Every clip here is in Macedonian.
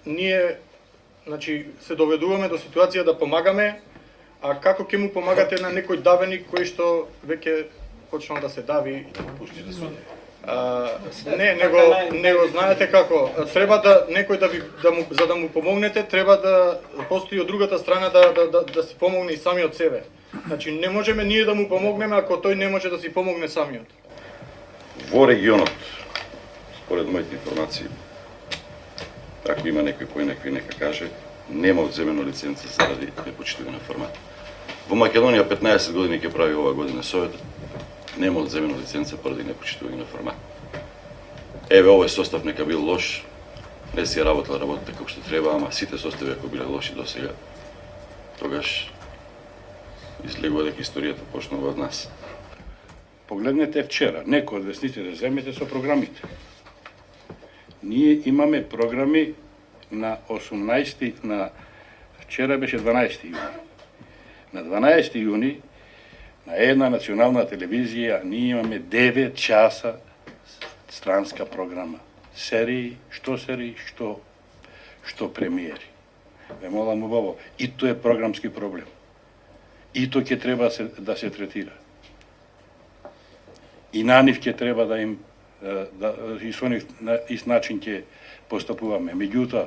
ние значи се доведуваме до ситуација да помагаме, а како ќе му помагате на некој давеник кој што веќе почнал да се дави? Не го знаете како. Треба да некој за да му помогнете, треба да постои од другата страна да си помогне и самиот себе. Значи не можеме ние да му помогнеме ако тој не може да си помогне самиот. Во регионот, според моите информации, ако има некој поинакви нека каже, нема одземено лиценца заради непочитување на формат. Во Македонија 15 години ќе прави ова година Советот, нема одземено лиценца поради непочитување на формат. Еве овој состав нека бил лош, не си работата како што треба, ама сите состави ако биле лоши досега, тогаш излегува дека историјата почнува од нас. Погледнете вчера, некој од весниците земете со програмите. Ние имаме програми на 18 на вчера беше 12 јуни. На 12 јуни на една национална телевизија ние имаме 9 часа странска програма. Серии, што премиери. Ве молам убаво, и тоа е програмски проблем. И тоа ќе треба да се третира. И на нив ќе треба да им и со нив на ист начин ќе постапуваме. Меѓутоа,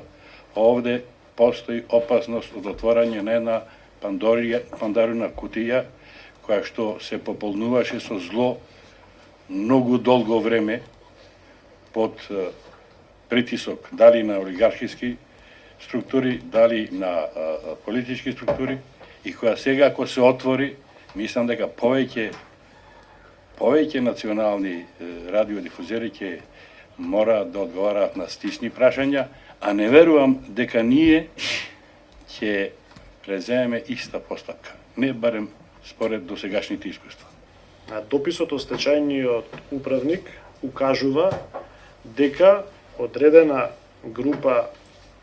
овде постои опасност од отворање на една пандорина кутија која што се пополнуваше со зло многу долго време под притисок дали на олигархиски структури, дали на политички структури и која сега ако се отвори, мислам дека повеќе национални радиодифузери ќе мора да одговараат на стисни прашања, а не верувам дека ние ќе преземеме иста постапка. Не барем според досегашните искуства. Дописот од стечајниот управник укажува дека одредена група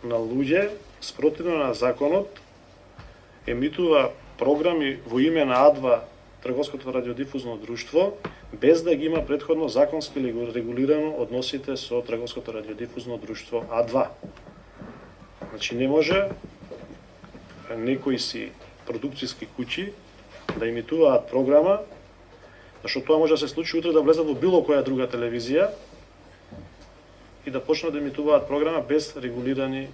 на луѓе спротивно на законот емитува програми во име на А2 Трговското радиодифузно друштво без да ги има претходно законски регулирано односите со Трговското радиодифузно друштво А2. Значи не може некои си продукцијски куќи да имитуваат програма, зашто тоа може да се случи утре да влезат во било која друга телевизија и да почнат да имитуваат програма без регулирани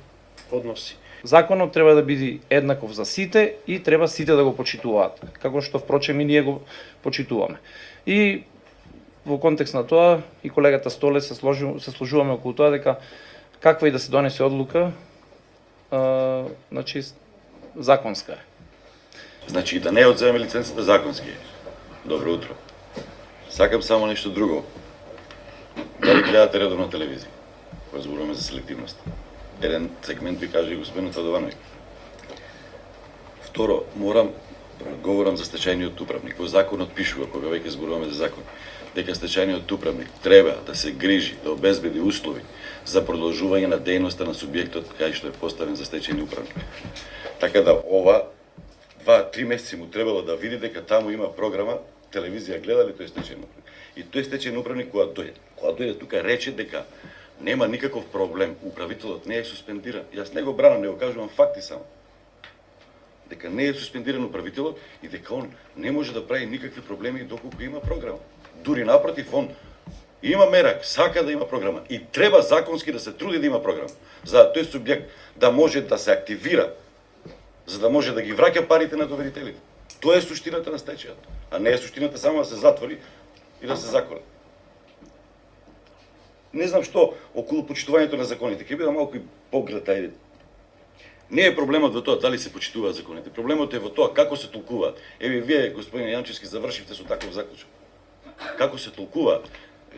односи. Законот треба да биде еднаков за сите и треба сите да го почитуваат, како што впрочем и ние го почитуваме. И во контекст на тоа и колегата Столе се сложуваме околу тоа дека каква и да се донесе одлука, значи законска е. Значи да не одземе лиценцата законски. Добро утро. Сакам само нешто друго. Дали гледате редовно телевизија? Кога зборуваме за селективност. Еден сегмент ви каже и господин Тадовановиќ. Второ, говорам за стечајниот управник. Во законот пишува, кога веќе зборуваме за закон, дека стечајниот управник треба да се грижи, да обезбеди услови за продолжување на дејноста на субјектот кај што е поставен за стечајни управник. Така да ова 2-3 месеци му требало да види дека таму има програма, телевизија гледа ли тој стечајни управник. И тој стечајни управник кога дојде тука рече дека нема никаков проблем, управителот не е суспендиран. Јас не го бранам, не го кажувам факти само. Дека не е суспендиран управителот и дека он не може да прави никакви проблеми доколку има програма. Дури напротив, он има мерак, сака да има програма и треба законски да се труди да има програма, за да тој субјект да може да се активира, за да може да ги враќа парите на доверителите. Тоа е суштината на стечајот, а не е суштината само да се затвори и да се заколи. Не знам што околу почитувањето на законите, ќе биде малку и поглед, ајде. Не е проблемот во тоа дали се почитуваат законите, проблемот е во тоа како се толкуваат. Еве вие, господин Јанчевски, завршивте со таков заклучок. Како се толкуваат?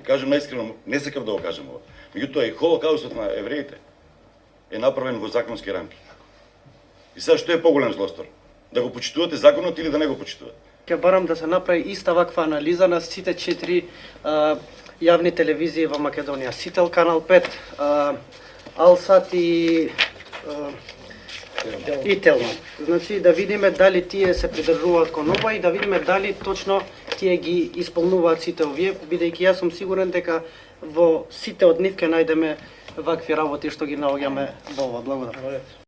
Кажам наискрено, не сакам да го кажам ова. Меѓутоа и холокаустот на евреите е направен во законски рамки. И сега што е поголем злостор? Да го почитувате законот или да не го почитувате? Ќе барам да се направи иста ваква анализа на сите 4 јавни телевизии во Македонија. Сител, Канал 5, Алсат и Телма. Значи да видиме дали тие се придржуваат кон ова и да видиме дали точно тие ги исполнуваат сите овие, бидејќи јас сум сигурен дека во сите од нив ќе најдеме вакви работи што ги наоѓаме во ова. Благодарам.